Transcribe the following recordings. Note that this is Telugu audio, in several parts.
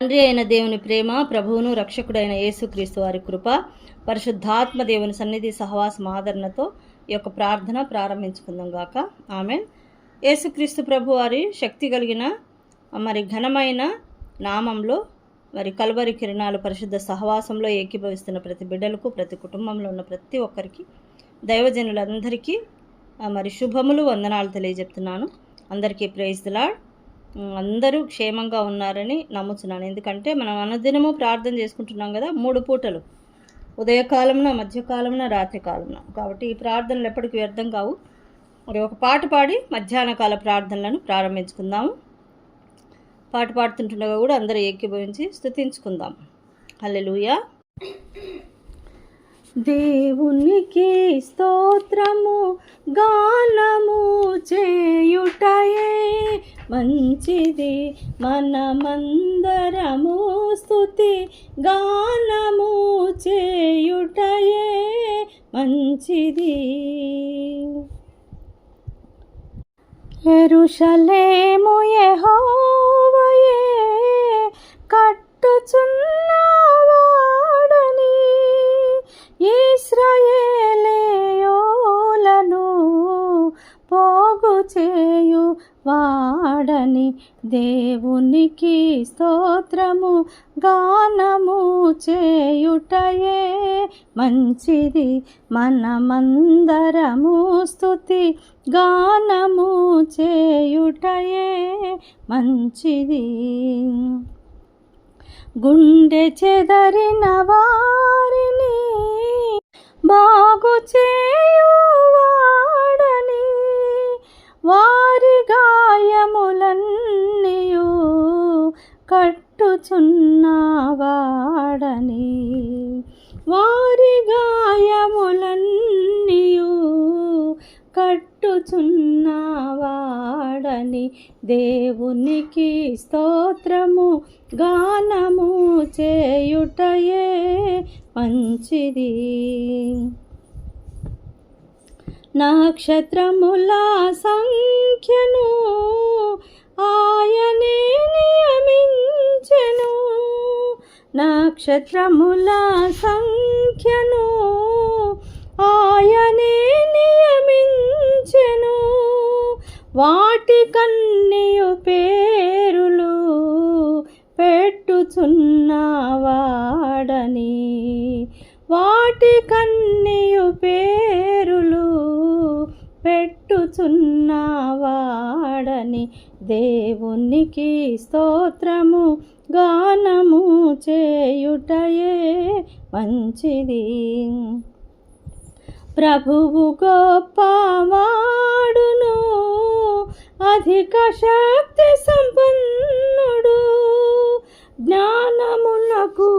తండ్రి అయిన దేవుని ప్రేమ, ప్రభువును రక్షకుడైన యేసుక్రీస్తు వారి కృప, పరిశుద్ధాత్మ దేవుని సన్నిధి సహవాసం ఆదరణతో ఈ యొక్క ప్రార్థన ప్రారంభించుకుందాం గాక. ఆమేన్. యేసుక్రీస్తు ప్రభు వారి శక్తి కలిగిన ఘనమైన నామంలో కల్వరి కిరణాలు పరిశుద్ధ సహవాసంలో ఏకీభవిస్తున్న ప్రతి బిడ్డలకు, ప్రతి కుటుంబంలో ఉన్న ప్రతి ఒక్కరికి, దైవజనులందరికీ శుభములు, వందనాలు తెలియజెప్తున్నాను. అందరికీ ప్రైజ్ ది లార్డ్. అందరూ క్షేమంగా ఉన్నారని నమ్ముతున్నాను. ఎందుకంటే మనం అనుదినము ప్రార్థన చేసుకుంటున్నాం కదా, 3 పూటలు, ఉదయకాలంన, మధ్యకాలంన, రాత్రికాలంన. కాబట్టి ఈ ప్రార్థనలు ఎప్పటికీ వ్యర్థం కావు. ఒక పాట పాడి మధ్యాహ్న కాల ప్రార్థనలను ప్రారంభించుకుందాము. పాట పాడుతుంటుండగా కూడా అందరూ ఏకీభవించి స్తుతించుకుందాం. హల్లెలూయా. దేవునికి స్తోత్రము గానము చేయుటయే మంచిది, మనమందరము స్తుతి గానము చేయుటయే మంచిది. యెరూషలేము యెహోవాయే కట్టుచున్నవాడని, ఇశ్రాయేలీయులను పోగు చేయు వాడని. దేవునికి స్తోత్రము గానము చేయుటయే మంచిది, మనమందరము స్తుతి గానము చేయుటయే మంచిది. గుండె చెదరిన వారిని బాగు చేయువాడని, వారి గాయములన్నీయు కట్టుచున్నవాడని, వారి గాయములన్నీయు కట్టుచున్నవాడని. దేవునికి స్తోత్రము గానము చేయుటయే మంచిది. నక్షత్రముల సంఖ్యను ఆయనే నియమించెను, నక్షత్రముల సంఖ్యను ఆయనే నియమించెను. వాటి కన్నీయు పేరులు పెట్టుచున్నవాడని, వాటి కన్నీయు పేరులు పెట్టుచున్నవాడని. దేవునికి స్తోత్రము గానము చేయుటయే మంచిది. ప్రభువు గొప్పవాడును, అధిక శక్తి సంపన్నుడు, జ్ఞానమునకు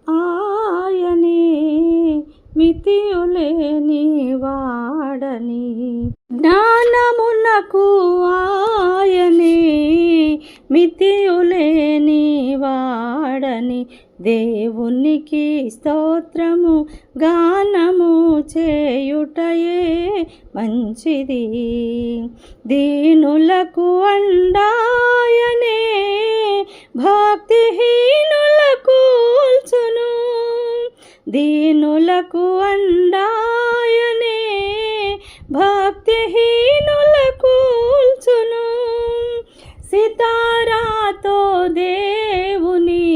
ఆయనే మితియులేని వాడని, జ్ఞానమునకు ఆయనే మితియులేని వాడని. దేవునికి స్తోత్రము గానము చేయుటయే మంచిది. దీనులకు అండాయనే భక్తిహీనులకు కూల్చును, దీనులకు అండాయనే భక్తిహీనులకు కూల్చును. సితారాతో దేవుని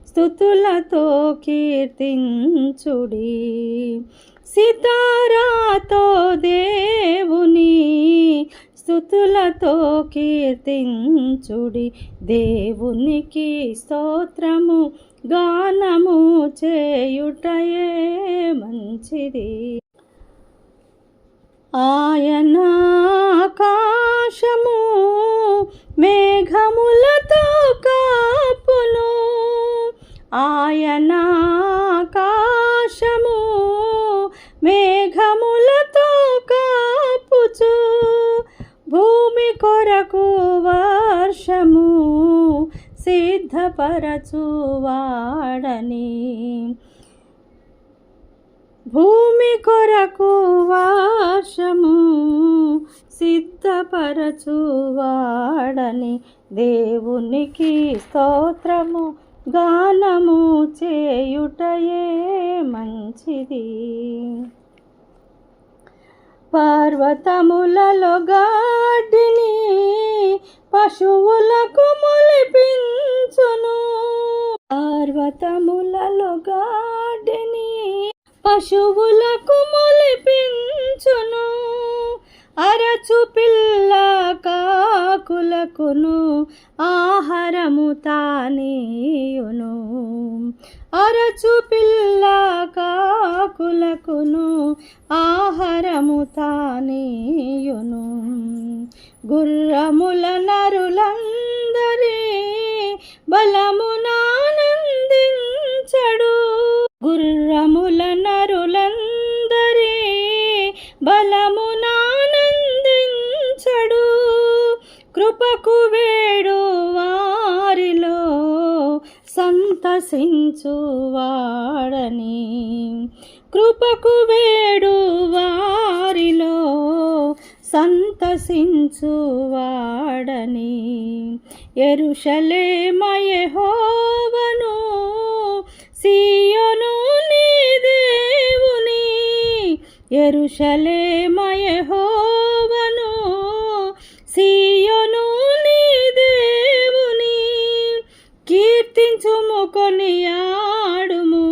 స్తుతులతో కీర్తించుడి, సితారాతో దేవుని స్తుతులతో కీర్తించుడి. దేవునికి స్తోత్రము గానము చేయుటయే మంచిది. ఆయన ఆకాశము మేఘములతో కాపును, ఆయన ఆకాశము మేఘములతో కాపుచు, భూమి కొరకు వర్షము సిద్ధపరచువాడని, భూమి కొరకు వర్షము సిద్ధపరచువాడని దేవునికి స్తోత్రము గానము చేయుటయే మంచిది. పర్వతములలో గాడిని పశువులకు మొలిపించును. పర్వతములలో గాడిని పశువులకు మొలిపించును. అరచు పిల్ల కాకులకును ఆహారము తానీయును. అరచు పిల్ల కాకులకును ఆహారము తానీయును. గుర్రముల నరులందరి బలమునానందించడు. గుర్రముల నరులందరి బలమునానందించడు. కృపకు వేడు వారిలో సంతసించువాడని. కృపకు వేడు వారిలో సంతసించువాడని. యెరూషలేమ యెహోవాను, సీయోను నీ దేవుని. యెరూషలేమ యెహోవాను, సీయోను నీ దేవుని. కీర్తించుము కొనియాడుము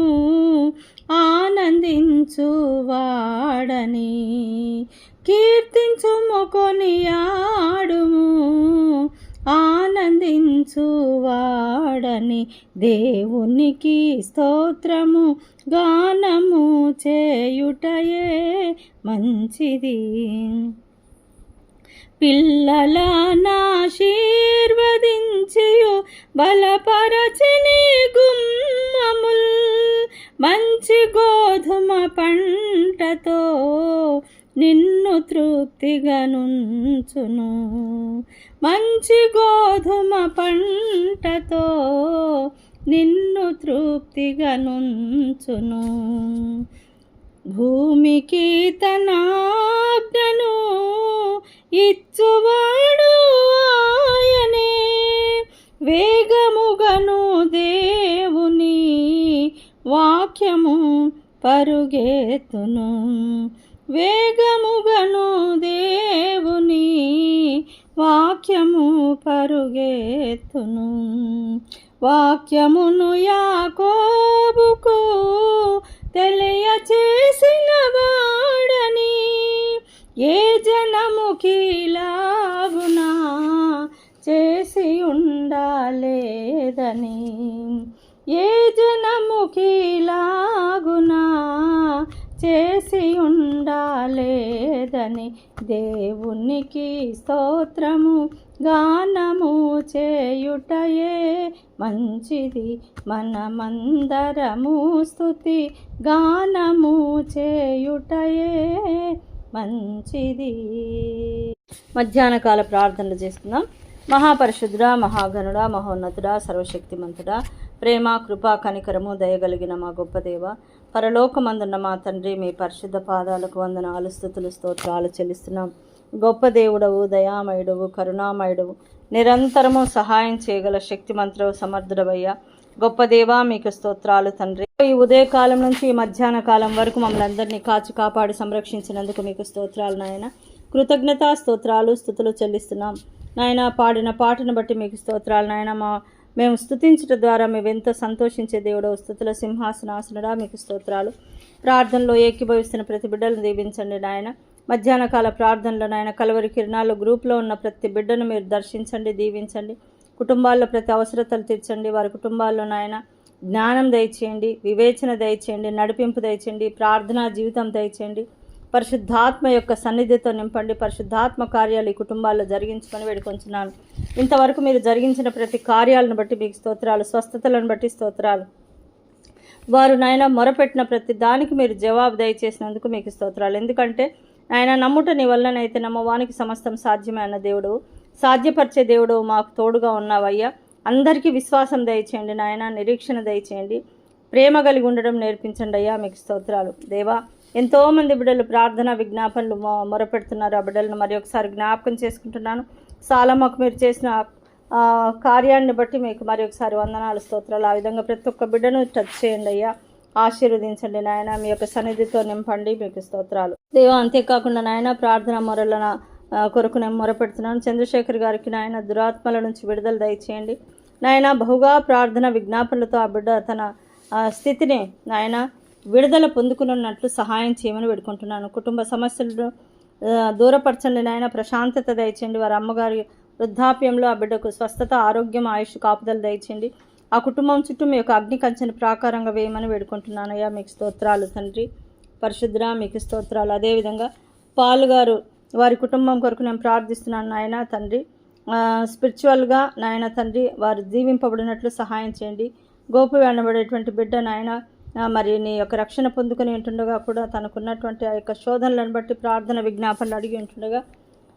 ఆనందించువాడని. కీర్తించుము కొనియాడుము ఆనందించువాడని. దేవునికి స్తోత్రము గానము చేయుటయే మంచిది. పిల్లలనాశీర్వదించియు బలపరచని గుమ్మముల్ మంచి గోధుమ పంటతో నిన్ను తృప్తిగా నుంచును. మంచి గోధుమ పంటతో నిన్ను తృప్తిగా నుంచును. భూమికి తన ఆజ్ఞను ఇచ్చువాడు ఆయనే. వేగముగను దేవుని వాక్యము పరుగెత్తును. వేగముగను దేవుని వాక్యము పరుగెత్తును. వాక్యమును యాకోబుకు తెలియచేసిన వాడని. ఏ జనముకిలాగునా చేసి ఉండాలేదని. ఏ జనముకిలాగునా చేసి ఉండాలేదని. దేవునికి స్తోత్రము గానము చేయుటయే మంచిది. మనమందరము స్తుతి గానము చేయుటయే మంచిది. మధ్యాహ్నకాల ప్రార్థనలు చేసుకుందాం. మహాపరిశుద్ధుడా, మహాగణుడా, మహోన్నతుడా, సర్వశక్తిమంతుడా, ప్రేమ, కృపా, కనికరము, దయగలిగిన మా గొప్ప దేవ, పరలోకమందున్న మా తండ్రి, మీ పరిశుద్ధ పాదాలకు వందనాలు, స్తుతులు, స్తోత్రాలు చెల్లిస్తున్నాం. గొప్ప దేవుడవు, దయామయుడవు, కరుణామయుడవు, నిరంతరము సహాయం చేయగల శక్తిమంతుడవు, సమర్థుడవయ్యా. గొప్ప దేవా, మీకు స్తోత్రాలు తండ్రి. ఈ ఉదయకాలం నుంచి ఈ మధ్యాహ్న కాలం వరకు మమ్మల్ని అందరినీ కాచి కాపాడి సంరక్షించినందుకు మీకు స్తోత్రాలు నాయన. కృతజ్ఞతా స్తోత్రాలు, స్తుతులు చెల్లిస్తున్నాం నాయన. పాడిన పాటను బట్టి మీకు స్తోత్రాలు నాయన. మేము స్తుతించట ద్వారా మేవెంతో సంతోషించే దేవుడు, స్తుతుల సింహాసనాసనుడా మీకు స్తోత్రాలు. ప్రార్థనలో ఏకీభవిస్తున్న ప్రతి బిడ్డలను దీవించండి నాయన. మధ్యాహ్న కాల ప్రార్థనలో నాయన కలవరి కిరణాలు గ్రూప్లో ఉన్న ప్రతి బిడ్డను మీరు దర్శించండి, దీవించండి. కుటుంబాల్లో ప్రతి అవసరతలు తీర్చండి. వారి కుటుంబాల్లో నాయన జ్ఞానం దయచేయండి, వివేచన దయచేయండి, నడిపింపు దయచేయండి, ప్రార్థనా జీవితం దయచేయండి. పరిశుద్ధాత్మ యొక్క సన్నిధితో నింపండి. పరిశుద్ధాత్మ కార్యాలు ఈ కుటుంబాల్లో జరిగించమని వేడుకొంచున్నాను. ఇంతవరకు మీరు జరిగించిన ప్రతి కార్యాలను బట్టి మీకు స్తోత్రాలు, స్వస్థతలను బట్టి స్తోత్రాలు. వారు నాయన మొరపెట్టిన ప్రతి దానికి మీరు జవాబు దయచేసినందుకు మీకు స్తోత్రాలు. ఎందుకంటే ఆయన నమ్ముట నీ వల్లనైతే నమ్మవానికి సమస్తం సాధ్యమే అన్న దేవుడు, సాధ్యపరిచే దేవుడు మాకు తోడుగా ఉన్నావయ్యా. అందరికీ విశ్వాసం దయచేయండి నాయన, నిరీక్షణ దయచేయండి, ప్రేమ కలిగి ఉండడం నేర్పించండి అయ్యా. మీకు స్తోత్రాలు దేవా. ఎంతోమంది బిడ్డలు ప్రార్థన విజ్ఞాపనలు మొరపెడుతున్నారు. ఆ బిడ్డలను మరి ఒకసారి జ్ఞాపకం చేసుకుంటున్నాను. సాలమ్మకు మీరు చేసిన కార్యాన్ని బట్టి మీకు మరి ఒకసారి వందనాలు, స్తోత్రాలు. ఆ విధంగా ప్రతి ఒక్క బిడ్డను టచ్ చేయండి అయ్యా, ఆశీర్వదించండి నాయన, మీ యొక్క సన్నిధితో నింపండి, మీకు స్తోత్రాలు దేవా. అంతేకాకుండా నాయన ప్రార్థన మొరల కొరకు నేను మొరపెడుతున్నాను. చంద్రశేఖర్ గారికి నాయన దురాత్మల నుంచి విడుదల దయచేయండి నాయన. బహుగా ప్రార్థన విజ్ఞాపనలతో ఆ బిడ్డ తన స్థితిని నాయన విడుదల పొందుకున్నట్లు సహాయం చేయమని వేడుకుంటున్నాను. కుటుంబ సమస్యలను దూరపరచండి నాయన, ప్రశాంతత దయచేయండి. వారి అమ్మగారి వృద్ధాప్యంలో ఆ బిడ్డకు స్వస్థత, ఆరోగ్యం, ఆయుష్ కాపుదలు దయచేయండి. ఆ కుటుంబం చుట్టూ మీ యొక్క అగ్ని కంచెని ప్రాకారంగా వేయమని వేడుకుంటున్నాను అయ్యా, మీకు స్తోత్రాలు తండ్రి. పరిశుద్ధుడా, మీకు స్తోత్రాలు. అదేవిధంగా పాలు గారు వారి కుటుంబం కొరకు నేను ప్రార్థిస్తున్నాను నాయన తండ్రి. స్పిరిచువల్గా నాయన తండ్రి వారు దీవింపబడినట్లు సహాయం చేయండి. గోపి అనబడేటువంటి బిడ్డ నాయన మరి నీ యొక్క రక్షణ పొందుకొని ఉంటుండగా కూడా తనకున్నటువంటి ఆ యొక్క శోధనలను బట్టి ప్రార్థన విజ్ఞాపనలు అడిగి ఉంటుండగా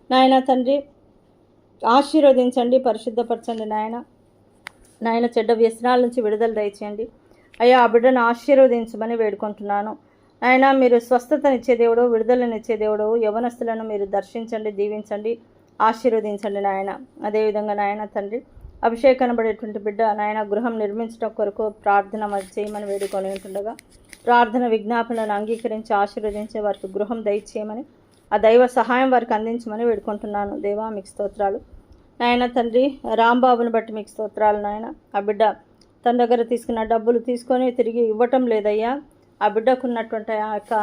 నాయన తండ్రి ఆశీర్వదించండి, పరిశుద్ధపరచండి నాయన. నాయన చెడ్డ వ్యసనాల నుంచి విడుదల దయచేయండి అయ్యా. ఆ బిడ్డను ఆశీర్వదించమని వేడుకుంటున్నాను నాయన. మీరు స్వస్థతనిచ్చే దేవుడు, విడుదలనిచ్చే దేవుడు. యవనస్తులను మీరు దర్శించండి, దీవించండి, ఆశీర్వదించండి నాయన. అదేవిధంగా నాయన తండ్రి అభిషేక్ అనబడేటువంటి బిడ్డ నాయన గృహం నిర్మించడం కొరకు ప్రార్థన చేయమని వేడుకొని ఉంటుండగా ప్రార్థన విజ్ఞాపనలను అంగీకరించి ఆశీర్వదించే వారికి గృహం దయచేయమని, ఆ దైవ సహాయం వారికి అందించమని వేడుకుంటున్నాను దేవా, మీకు స్తోత్రాలు నాయన తండ్రి. రాంబాబుని బట్టి మీకు స్తోత్రాలు నాయన. ఆ బిడ్డ తన దగ్గర తీసుకున్న డబ్బులు తీసుకొని తిరిగి ఇవ్వటం లేదయ్యా. ఆ బిడ్డకు ఉన్నటువంటి ఆ యొక్క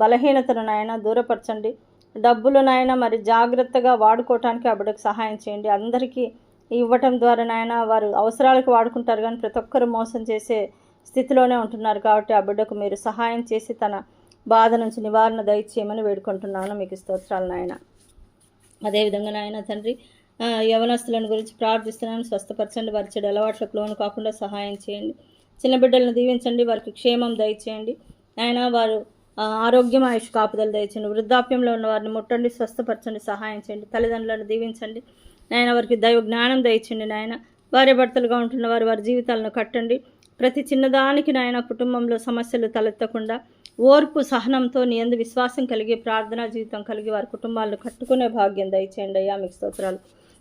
బలహీనతను నాయన దూరపరచండి. డబ్బులు నాయన మరి జాగ్రత్తగా వాడుకోవటానికి ఆ బిడ్డకు సహాయం చేయండి. అందరికీ ఇవ్వటం ద్వారా నాయన వారు అవసరాలకు వాడుకుంటారు, కానీ ప్రతి ఒక్కరు మోసం చేసే స్థితిలోనే ఉంటున్నారు. కాబట్టి ఆ బిడ్డకు మీరు సహాయం చేసి తన బాధ నుంచి నివారణ దయచేయమని వేడుకుంటున్నాను, మీకు స్తోత్రాలు నాయన. అదేవిధంగా నాయన తండ్రి యవనస్తులను గురించి ప్రార్థిస్తున్నాను. స్వస్థపరచండి, వారి చెడు అలవాట్లకు లోను కాకుండా సహాయం చేయండి. చిన్న బిడ్డలను దీవించండి, వారికి క్షేమం దయచేయండి నాయన. వారు ఆరోగ్యం, ఆయుష్ కాపుదలు దయచేయండి. వృద్ధాప్యంలో ఉన్న వారిని ముట్టండి, స్వస్థపరచండి, సహాయం చేయండి. తల్లిదండ్రులను దీవించండి నాయన, వారికి దైవ జ్ఞానం దయచేయండి నాయన. భార్య భర్తలుగా ఉంటున్న వారు వారి జీవితాలను కట్టండి. ప్రతి చిన్నదానికి నాయన కుటుంబంలో సమస్యలు తలెత్తకుండా ఓర్పు, సహనంతో నీ యందు విశ్వాసం కలిగి ప్రార్థనా జీవితం కలిగి వారి కుటుంబాలను కట్టుకునే భాగ్యం దయచేయండి అయ్యా, మీకు స్తోత్రాలు.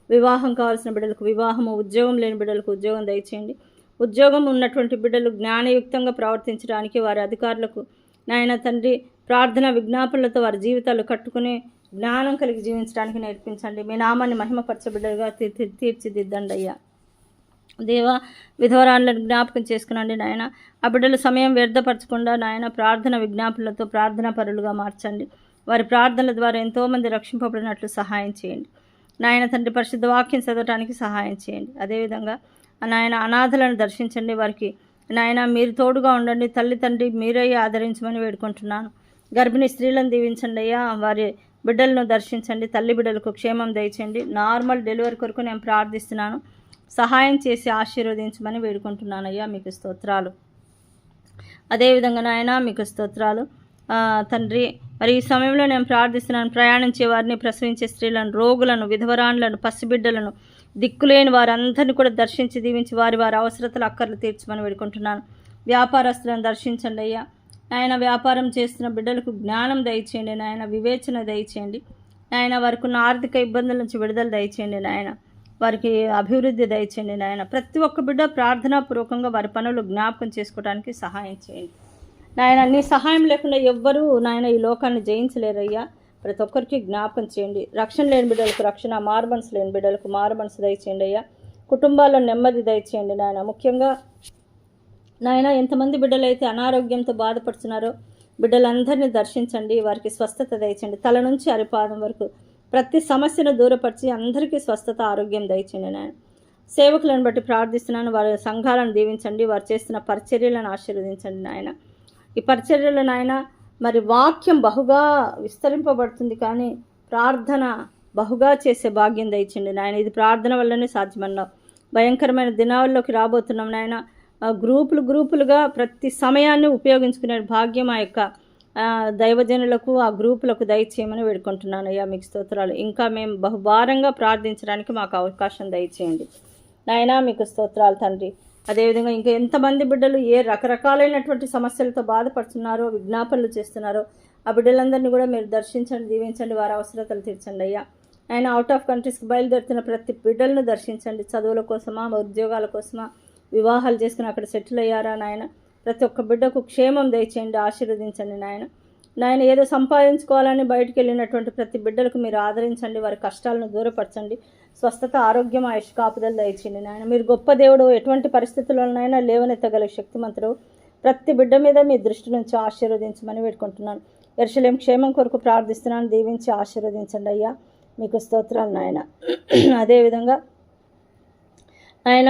వివాహం కావాల్సిన బిడ్డలకు వివాహము, ఉద్యోగం లేని బిడ్డలకు ఉద్యోగం దయచేయండి. ఉద్యోగం ఉన్నటువంటి బిడ్డలు జ్ఞానయుక్తంగా ప్రవర్తించడానికి వారి అధికారులకు నాయన తండ్రి ప్రార్థన విజ్ఞాపనలతో వారి జీవితాలు కట్టుకుని జ్ఞానం కలిగి జీవించడానికి నేర్పించండి. మీ నామాన్ని మహిమపరచ బిడ్డలుగా తీర్చిదిద్దండి అయ్యా దేవా. విధవరాలను జ్ఞాపకం చేసుకునండి నాయన. ఆ బిడ్డల సమయం వ్యర్థపరచకుండా నాయన ప్రార్థన విజ్ఞాపనలతో ప్రార్థనా పరులుగా మార్చండి. వారి ప్రార్థనల ద్వారా ఎంతోమంది రక్షింపబడినట్లు సహాయం చేయండి నాయన తండ్రి. పరిశుద్ధ వాక్యం చదవటానికి సహాయం చేయండి. అదేవిధంగా నాయన అనాథలను దర్శించండి, వారికి నాయన మీరు తోడుగా ఉండండి. తల్లి తండ్రి మీరయ్యే ఆదరించమని వేడుకుంటున్నాను. గర్భిణీ స్త్రీలను దీవించండి అయ్యా. వారి బిడ్డలను దర్శించండి. తల్లి బిడ్డలకు క్షేమం దయచేయండి. నార్మల్ డెలివరీ కొరకు నేను ప్రార్థిస్తున్నాను. సహాయం చేసి ఆశీర్వదించమని వేడుకుంటున్నాను అయ్యా, మీకు స్తోత్రాలు. అదేవిధంగా నాయన మీకు స్తోత్రాలు తండ్రి. మరి ఈ సమయంలో నేను ప్రార్థిస్తున్నాను. ప్రయాణించే వారిని, ప్రసవించే స్త్రీలను, రోగులను, విధవరాండ్లను, పసిబిడ్డలను, దిక్కులేని వారందరినీ కూడా దర్శించి దీవించి వారి వారి అవసరతలు అక్కర్లు తీర్చమని వేడుకుంటున్నాను. వ్యాపారస్తులను దర్శించండి అయ్యా. నాయన వ్యాపారం చేస్తున్న బిడ్డలకు జ్ఞానం దయచేయండి నాయన, వివేచన దయచేయండి నాయన. వారికి ఉన్న ఆర్థిక ఇబ్బందుల నుంచి విడుదల దయచేయండి నాయన, వారికి అభివృద్ధి దయచేయండి నాయన. ప్రతి ఒక్క బిడ్డ ప్రార్థనాపూర్వకంగా వారి పనులు జ్ఞాపకం చేసుకోవడానికి సహాయం చేయండి నాయన. నీ సహాయం లేకుండా ఎవ్వరూ నాయన ఈ లోకాన్ని జయించలేరయ్యా. ప్రతి ఒక్కరికి జ్ఞాపకం చేయండి. రక్షణ లేని బిడ్డలకు రక్షణ, మారుమనసు లేని బిడ్డలకు మారుమనసు దయచేయండి అయ్యా. కుటుంబాల్లో నెమ్మది దయచేయండి నాయన. ముఖ్యంగా నాయన ఎంతమంది బిడ్డలైతే అనారోగ్యంతో బాధపడుతున్నారో బిడ్డలందరినీ దర్శించండి, వారికి స్వస్థత దయచేయండి. తల నుంచి అరిపాదం వరకు ప్రతి సమస్యను దూరపరిచి అందరికీ స్వస్థత, ఆరోగ్యం దయచేయండి నాయన. సేవకులను బట్టి ప్రార్థిస్తున్నాను. వారి సంఘాలను దీవించండి, వారు చేస్తున్న పరిచర్యలను ఆశీర్వదించండి నాయన. ఈ పరిచర్యలు నాయన మరి వాక్యం బహుగా విస్తరింపబడుతుంది, కానీ ప్రార్థన బహుగా చేసే భాగ్యం దయచేయండి నాయన. ఇది ప్రార్థన వల్లనే సాధ్యమన్నావు. భయంకరమైన దినాల్లోకి రాబోతున్నాం నాయన. గ్రూపులుగా ప్రతి సమయాన్ని ఉపయోగించుకునే భాగ్యం ఆ యొక్క దైవజనులకు, ఆ గ్రూపులకు దయచేయమని వేడుకుంటున్నాను అయ్యా, మీకు స్తోత్రాలు. ఇంకా మేము బహుభారంగా ప్రార్థించడానికి మాకు అవకాశం దయచేయండి నాయన, మీకు స్తోత్రాలు తండ్రి. అదేవిధంగా ఇంకా ఎంతమంది బిడ్డలు ఏ రకరకాలైనటువంటి సమస్యలతో బాధపడుతున్నారో, విజ్ఞాపనలు చేస్తున్నారో ఆ బిడ్డలందరినీ కూడా మీరు దర్శించండి, దీవించండి, వారి అవసరతలు తీర్చండి అయ్యా. ఆయన అవుట్ ఆఫ్ కంట్రీస్కి బయలుదేరుతున్న ప్రతి బిడ్డలను దర్శించండి. చదువుల కోసమా, ఉద్యోగాల కోసమా, వివాహాలు చేసుకుని అక్కడ సెటిల్ అయ్యారా నాయన, ప్రతి ఒక్క బిడ్డకు క్షేమం దయచేయండి, ఆశీర్వదించండి నాయన ఏదో సంపాదించుకోవాలని బయటికి వెళ్ళినటువంటి ప్రతి బిడ్డలకు మీరు ఆదరించండి, వారి కష్టాలను దూరపరచండి, స్వస్థత, ఆరోగ్యం, ఆయుష్ కాపుదలు దయచేయండి నాయన. మీరు గొప్ప దేవుడు, ఎటువంటి పరిస్థితుల్లోనైనా లేవనెత్తగల శక్తిమంతుడు. ప్రతి బిడ్డ మీద మీ దృష్టి నుంచి ఆశీర్వదించమని వేడుకుంటున్నాను. యెరూషలేం క్షేమం కొరకు ప్రార్థిస్తున్నాను, దీవించి ఆశీర్వదించండి అయ్యా, మీకు స్తోత్రాలు నాయన. అదేవిధంగా ఆయన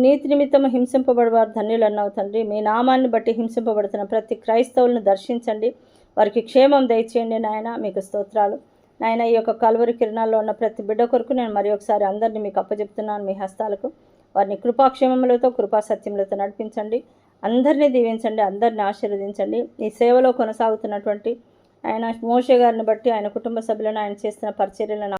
నీతి నిమిత్తం హింసింపబడేవారు ధన్యులు అన్నావు తండ్రి. మీ నామాన్ని బట్టి హింసింపబడుతున్న ప్రతి క్రైస్తవులను దర్శించండి, వారికి క్షేమం దయచేయండి నాయన, మీకు స్తోత్రాలు నాయన. ఈ యొక్క కల్వరి కిరణాల్లో ఉన్న ప్రతి బిడ్డ కొరకు నేను మరి ఒకసారి అందరినీ మీకు అప్పచెప్తున్నాను మీ హస్తాలకు. వారిని కృపాక్షేమములతో, కృపా సత్యములతో నడిపించండి, అందరినీ దీవించండి, అందరిని ఆశీర్వదించండి. ఈ సేవలో కొనసాగుతున్నటువంటి ఆయన మోషే గారిని బట్టి, ఆయన కుటుంబ సభ్యులను, ఆయన చేస్తున్న పరిచర్యలను